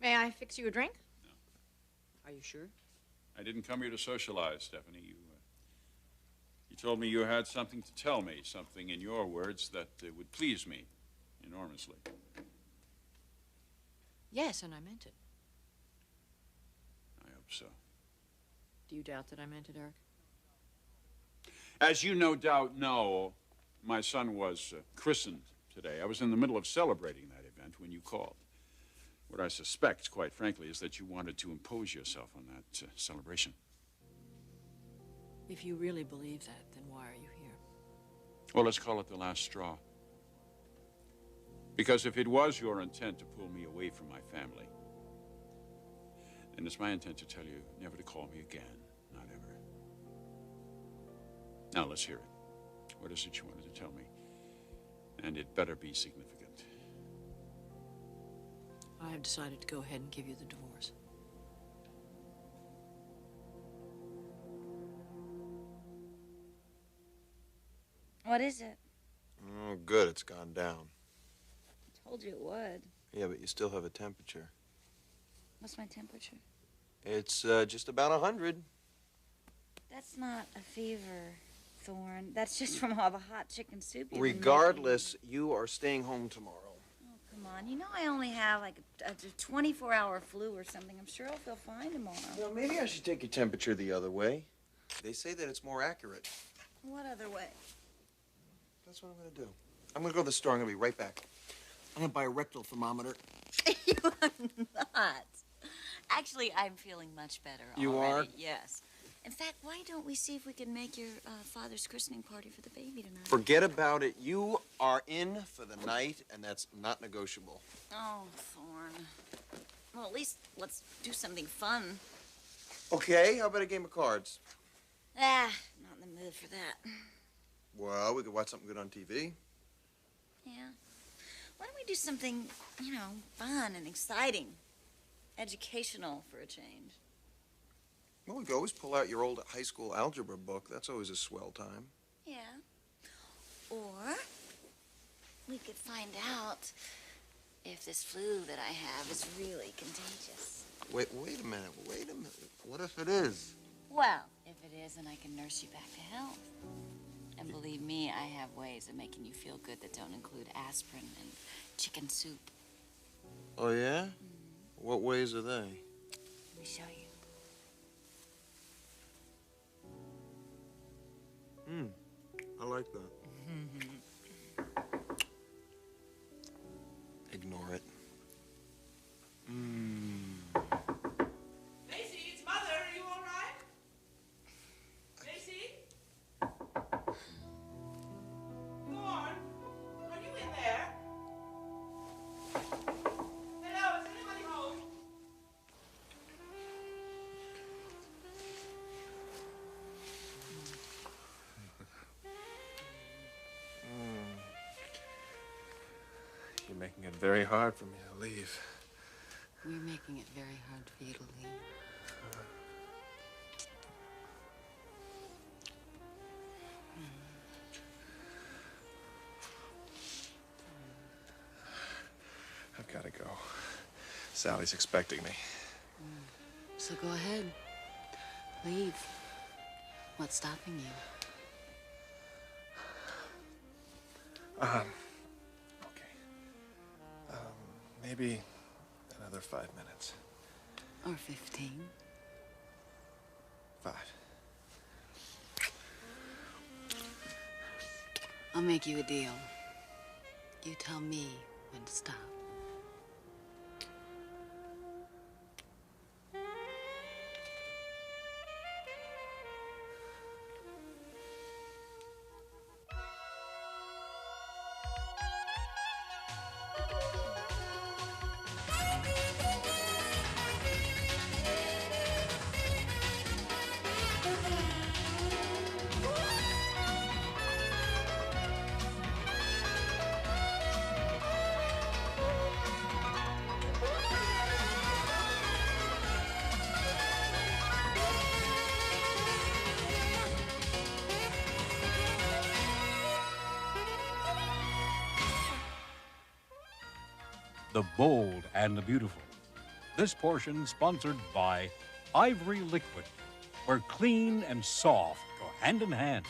May I fix you a drink? No. Are you sure? I didn't come here to socialize, Stephanie. You told me you had something to tell me, something in your words that would please me enormously. Yes, and I meant it. I hope so. Do you doubt that I meant it, Eric? As you no doubt know, my son was christened today. I was in the middle of celebrating that event when you called. What I suspect, quite frankly, is that you wanted to impose yourself on that celebration. If you really believe that, then why are you here? Well, let's call it the last straw. Because if it was your intent to pull me away from my family, then it's my intent to tell you never to call me again. Not ever. Now, let's hear it. What is it you wanted to tell me? And it better be significant. I have decided to go ahead and give you the divorce. What is it? Oh, good. It's gone down. I told you it would. Yeah, but you still have a temperature. What's my temperature? It's just about 100. That's not a fever, Thorne. That's just from all the hot chicken soup you've been Regardless, you are staying home tomorrow. making. Oh, come on. You know I only have like a 24-hour flu or something. I'm sure I'll feel fine tomorrow. Well, maybe I should take your temperature the other way. They say that it's more accurate. What other way? That's what I'm going to do. I'm going to go to the store. I'm going to be right back. I'm going to buy a rectal thermometer. You are not. Actually, I'm feeling much better You already. are? Yes. In fact, why don't we see if we can make your father's christening party for the baby tonight? Forget about it. You are in for the night, and that's not negotiable. Oh, Thorne. Well, at least let's do something fun. Okay, how about a game of cards? Ah, not in the mood for that. Well, we could watch something good on TV. Yeah. Why don't we do something, you know, fun and exciting? Educational for a change. Well, we could always pull out your old high school algebra book. That's always a swell time. Yeah. Or we could find out if this flu that I have is really contagious. Wait a minute. What if it is? Well, if it is, then I can nurse you back to health. And believe me, I have ways of making you feel good that don't include aspirin and chicken soup. Oh, yeah? Mm-hmm. What ways are they? Let me show you. I like that. Ignore it. Macy, it's Mother. Are you all right? Macy? Thorne, are you in there? Hello, is anybody home? You're making it very hard for me to leave. We're making it very hard for you to leave. I've got to go. Sally's expecting me. So go ahead. Leave. What's stopping you? Okay. Maybe another 5 minutes. Or 15. 5. I'll make you a deal. You tell me when to stop. The bold and the beautiful, This portion sponsored by Ivory Liquid, where clean and soft go hand in hand.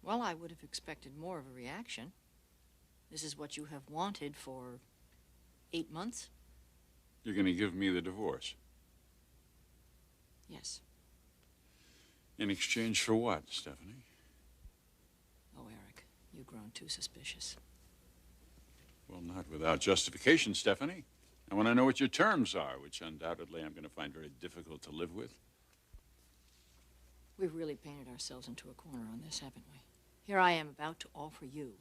Well, I would have expected more of a reaction. This is what you have wanted for 8 months? You're going to give me the divorce. Yes. In exchange for what, Stephanie? Oh, Eric, you've grown too suspicious. Well, not without justification, Stephanie. I want to know what your terms are, which undoubtedly I'm going to find very difficult to live with. We've really painted ourselves into a corner on this, haven't we? Here I am about to offer you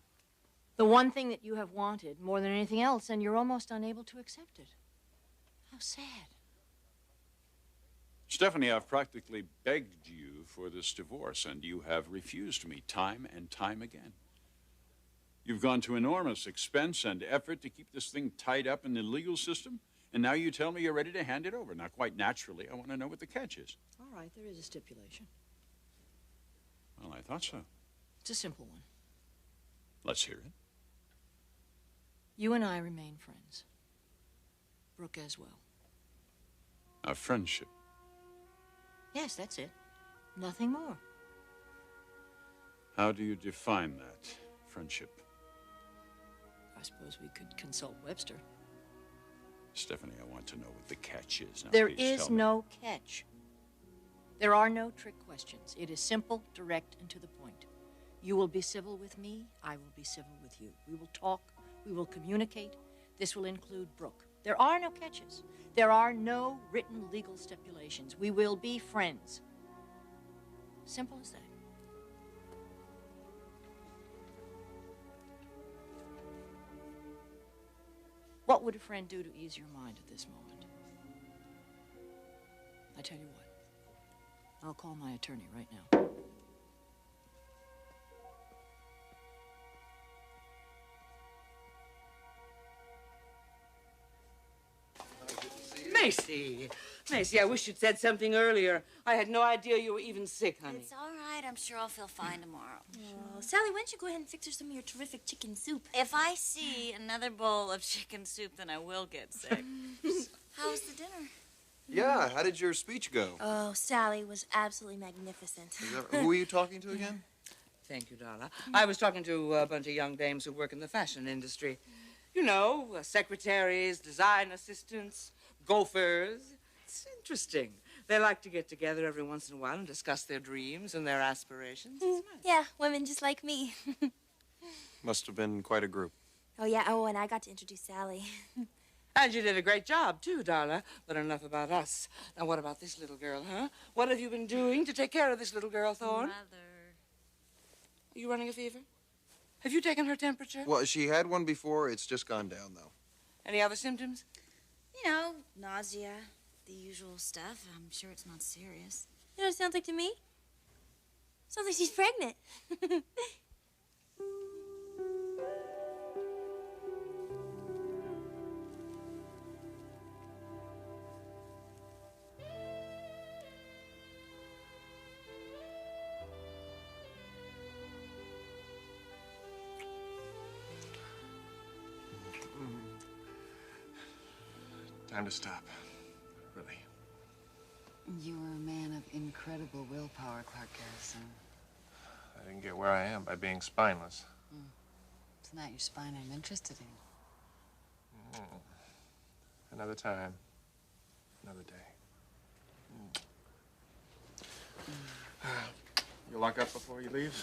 the one thing that you have wanted more than anything else, and you're almost unable to accept it. How sad. Stephanie, I've practically begged you for this divorce, and you have refused me time and time again. You've gone to enormous expense and effort to keep this thing tied up in the legal system, and now you tell me you're ready to hand it over. Now, quite naturally, I want to know what the catch is. All right, there is a stipulation. Well, I thought so. It's a simple one. Let's hear it. You and I remain friends. Brooke as well. A friendship. Yes, that's it. Nothing more. How do you define that, friendship? I suppose we could consult Webster. Stephanie, I want to know what the catch is. Now, There please is tell me. no catch. There are no trick questions. It is simple, direct, and to the point. You will be civil with me. I will be civil with you. We will talk. We will communicate. This will include Brooke. There are no catches. There are no written legal stipulations. We will be friends. Simple as that. What would a friend do to ease your mind at this moment? I tell you what. I'll call my attorney right now. Macy, I wish you'd said something earlier. I had no idea you were even sick, honey. It's all right. I'm sure I'll feel fine tomorrow. Oh, Sally, why don't you go ahead and fix her some of your terrific chicken soup? If I see another bowl of chicken soup, then I will get sick. How was the dinner? Yeah, how did your speech go? Oh, Sally was absolutely magnificent. Who were you talking to again? Thank you, Darla. I was talking to a bunch of young dames who work in the fashion industry. You know, secretaries, design assistants, gophers. It's interesting. They like to get together every once in a while and discuss their dreams and their aspirations. It's nice. Yeah, women just like me. Must have been quite a group. Oh, yeah. Oh, and I got to introduce Sally. And you did a great job, too, Darla. But enough about us. Now, what about this little girl, huh? What have you been doing to take care of this little girl, Thorne? Mother. Are you running a fever? Have you taken her temperature? Well, she had one before. It's just gone down, though. Any other symptoms? You know, nausea, the usual stuff. I'm sure it's not serious. You know what it sounds like to me? Sounds like she's pregnant. Time to stop. Really. You are a man of incredible willpower, Clarke Garrison. I didn't get where I am by being spineless. It's not your spine I'm interested in. Another time, another day. You lock up before you leave?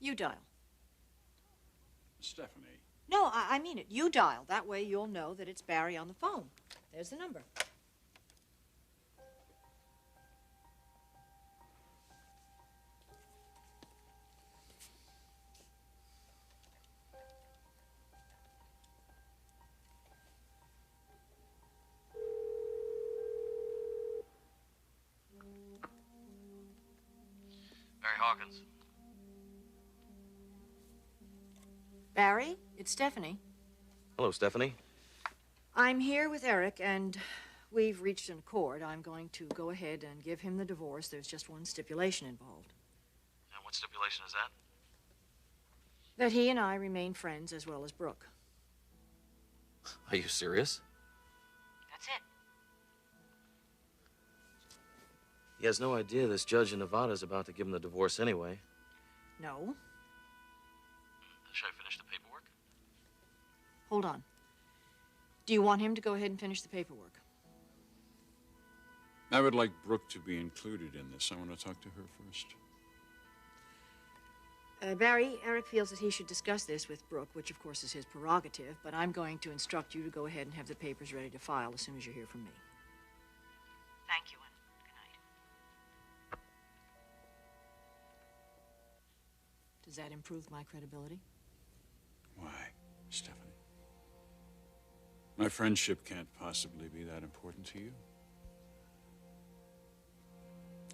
You dial. Stephanie. No, I mean it. You dial. That way you'll know that it's Barry on the phone. There's the number. Hawkins. Barry, it's Stephanie. Hello, Stephanie. I'm here with Eric, and we've reached an accord. I'm going to go ahead and give him the divorce. There's just one stipulation involved. And what stipulation is that? That he and I remain friends as well as Brooke. Are you serious? That's it. He has no idea this judge in Nevada is about to give him the divorce anyway. No. Should I finish the paperwork? Hold on. Do you want him to go ahead and finish the paperwork? I would like Brooke to be included in this. I want to talk to her first. Barry, Eric feels that he should discuss this with Brooke, which of course is his prerogative, but I'm going to instruct you to go ahead and have the papers ready to file as soon as you hear from me. Thank you, and good night. Does that improve my credibility? Why, Stephanie? My friendship can't possibly be that important to you.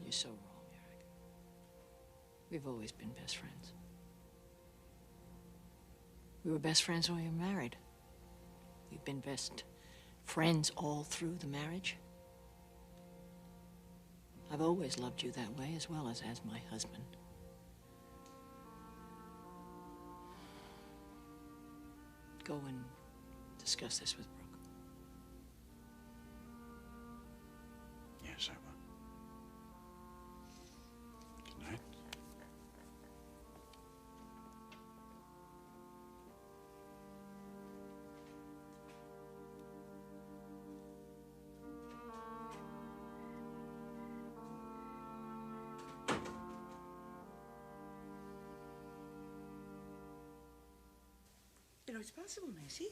You're so wrong, Eric. We've always been best friends. We were best friends when we were married. We've been best friends all through the marriage. I've always loved you that way, as well as my husband. Go and discuss this with Brooke. Yes, I will. Good night. You know, it's possible, Macy.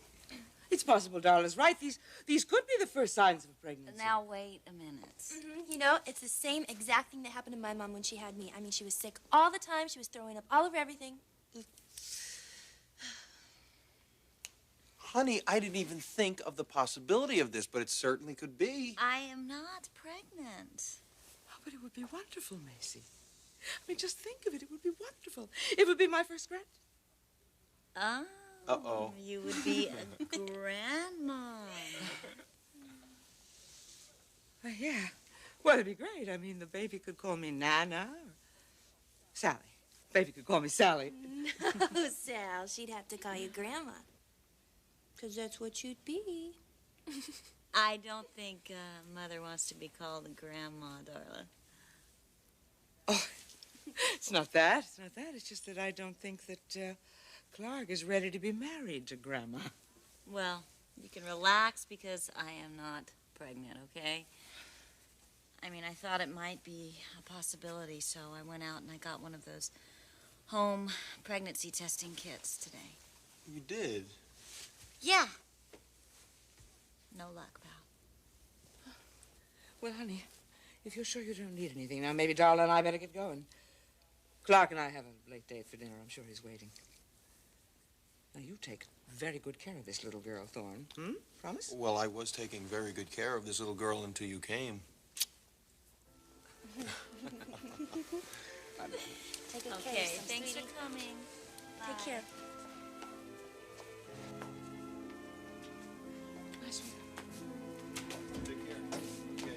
It's possible, Darla's right. These could be the first signs of a pregnancy. Now, wait a minute. You know, it's the same exact thing that happened to my mom when she had me. I mean, she was sick all the time. She was throwing up all over everything. Honey, I didn't even think of the possibility of this, but it certainly could be. I am not pregnant. Oh, but it would be wonderful, Macy. I mean, just think of it. It would be wonderful. It would be my first grand. Oh. Uh-oh. You would be a grandma. Yeah. Well, it'd be great. I mean, the baby could call me Nana or Sally. Baby could call me Sally. No, Sal, she'd have to call you Grandma. Because that's what you'd be. I don't think Mother wants to be called a grandma, Darla. Oh, it's not that. It's not that. It's just that I don't think that Clarke is ready to be married to Grandma. Well, you can relax because I am not pregnant, okay? I mean, I thought it might be a possibility, so I went out and I got one of those home pregnancy testing kits today. You did? Yeah. No luck, pal. Well, honey, if you're sure you don't need anything, now maybe Darla and I better get going. Clarke and I have a late date for dinner. I'm sure he's waiting. Now, you take very good care of this little girl, Thorne. Promise? Well, I was taking very good care of this little girl until you came. Take good care of Okay, yourself, thanks sweetie. for coming. Take Bye. care. Bye, sweetie. Take care. Okay.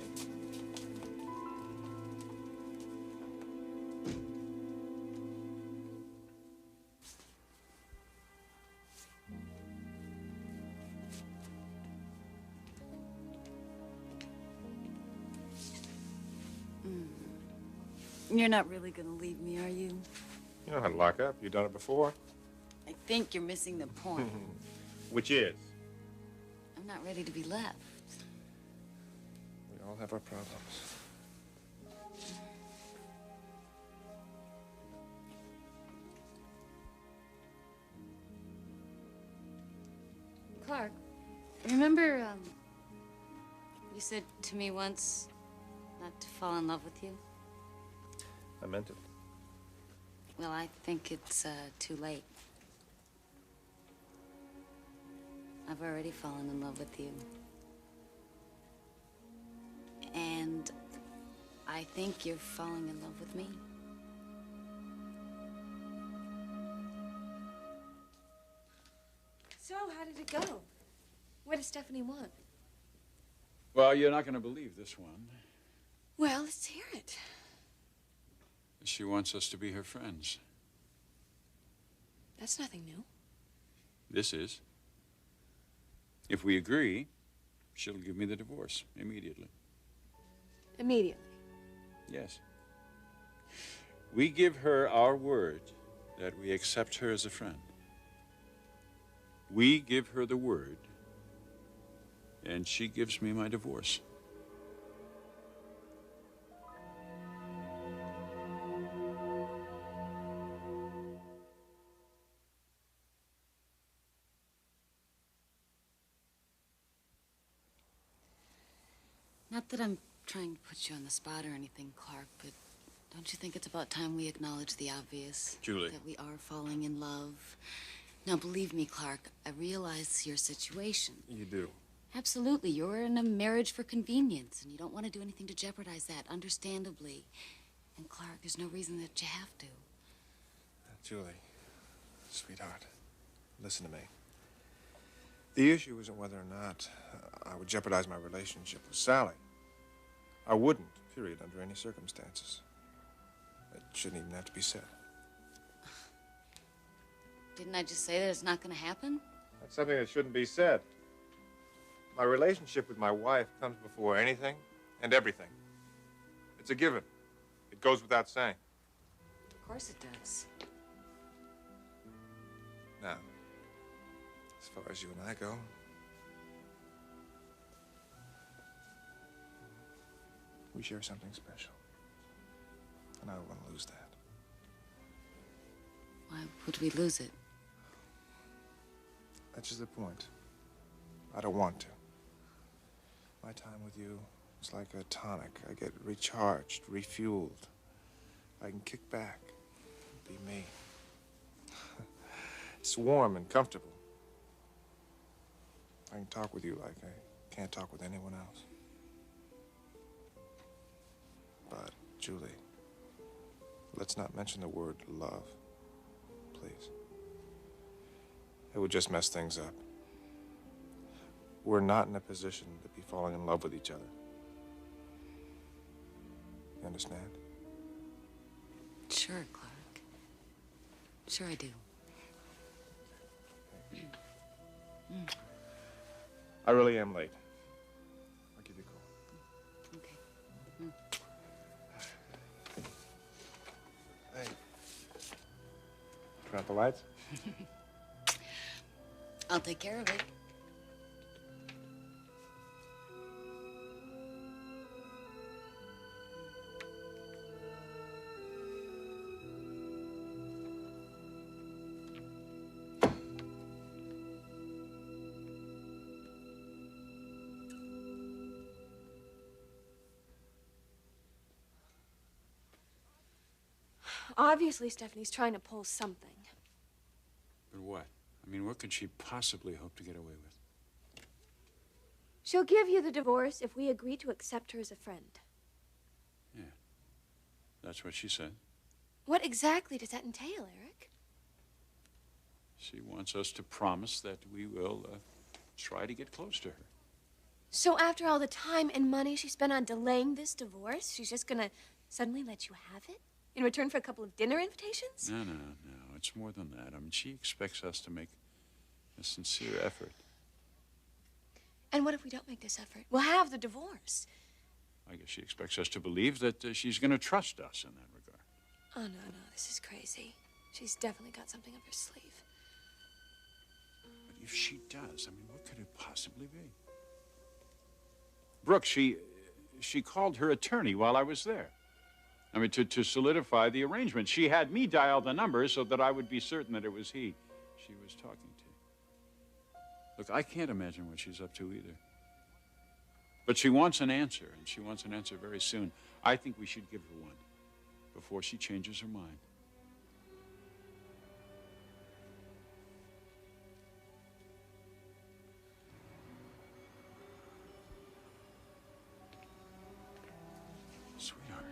You're not really gonna leave me, are you? You know how to lock up. You've done it before. I think you're missing the point. Which is? I'm not ready to be left. We all have our problems. Clarke, remember, you said to me once not to fall in love with you? I meant it. Well, I think it's too late. I've already fallen in love with you. And I think you're falling in love with me. did it go? What does Stephanie want? Well, you're not going to believe this one. Well, let's hear it. She wants us to be her friends. That's nothing new. This is. If we agree, she'll give me the divorce immediately. Immediately. Yes. We give her our word that we accept her as a friend. We give her the word, and she gives me my divorce. Not that I'm trying to put you on the spot or anything, Clarke, but don't you think it's about time we acknowledge the obvious? Julie. That we are falling in love. Now, believe me, Clarke, I realize your situation. You do. Absolutely. You're in a marriage for convenience, and you don't want to do anything to jeopardize that, understandably. And, Clarke, there's no reason that you have to. Julie, sweetheart, listen to me. The issue isn't whether or not I would jeopardize my relationship with Sally. I wouldn't, period, under any circumstances. It shouldn't even have to be said. Didn't I just say that it's not going to happen? That's something that shouldn't be said. My relationship with my wife comes before anything and everything. It's a given. It goes without saying. Of course it does. Now, as far as you and I go, we share something special. And I don't want to lose that. Why would we lose it? That's just the point. I don't want to. My time with you is like a tonic. I get recharged, refueled. I can kick back, be me. It's warm and comfortable. I can talk with you like I can't talk with anyone else. But, Julie, let's not mention the word love, please. It would just mess things up. We're not in a position to be falling in love with each other. You understand? Sure, Clarke. Sure I do. I really am late. I'll give you a call. Okay. Hey. Turn out the lights? I'll take care of it. Obviously, Stephanie's trying to pull something. But what? I mean, what could she possibly hope to get away with? She'll give you the divorce if we agree to accept her as a friend. Yeah. That's what she said. What exactly does that entail, Eric? She wants us to promise that we will try to get close to her. So after all the time and money she spent on delaying this divorce, she's just gonna suddenly let you have it? In return for a couple of dinner invitations? No. It's more than that. I mean, she expects us to make a sincere effort. And what if we don't make this effort? We'll have the divorce. I guess she expects us to believe that she's going to trust us in that regard. Oh, no, this is crazy. She's definitely got something up her sleeve. But if she does, I mean, what could it possibly be? Brooke, she called her attorney while I was there. I mean, to solidify the arrangement. She had me dial the number so that I would be certain that it was he she was talking to. Look, I can't imagine what she's up to either. But she wants an answer, and she wants an answer very soon. I think we should give her one before she changes her mind. Sweetheart,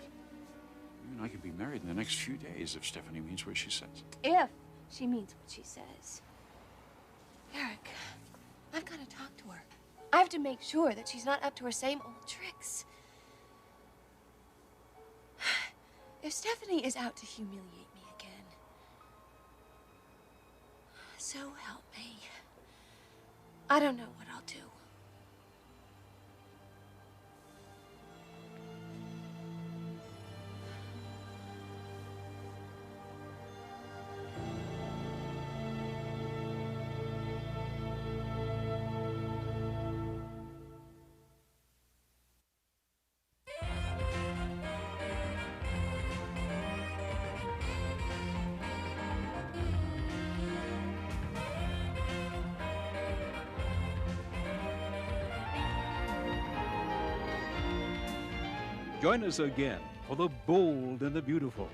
you and I could be married in the next few days if Stephanie means what she says. If she means what she says. Eric, I've got to talk to her. I have to make sure that she's not up to her same old tricks. If Stephanie is out to humiliate me again, so help me. I don't know what I'll do. Join us again for The Bold and the Beautiful,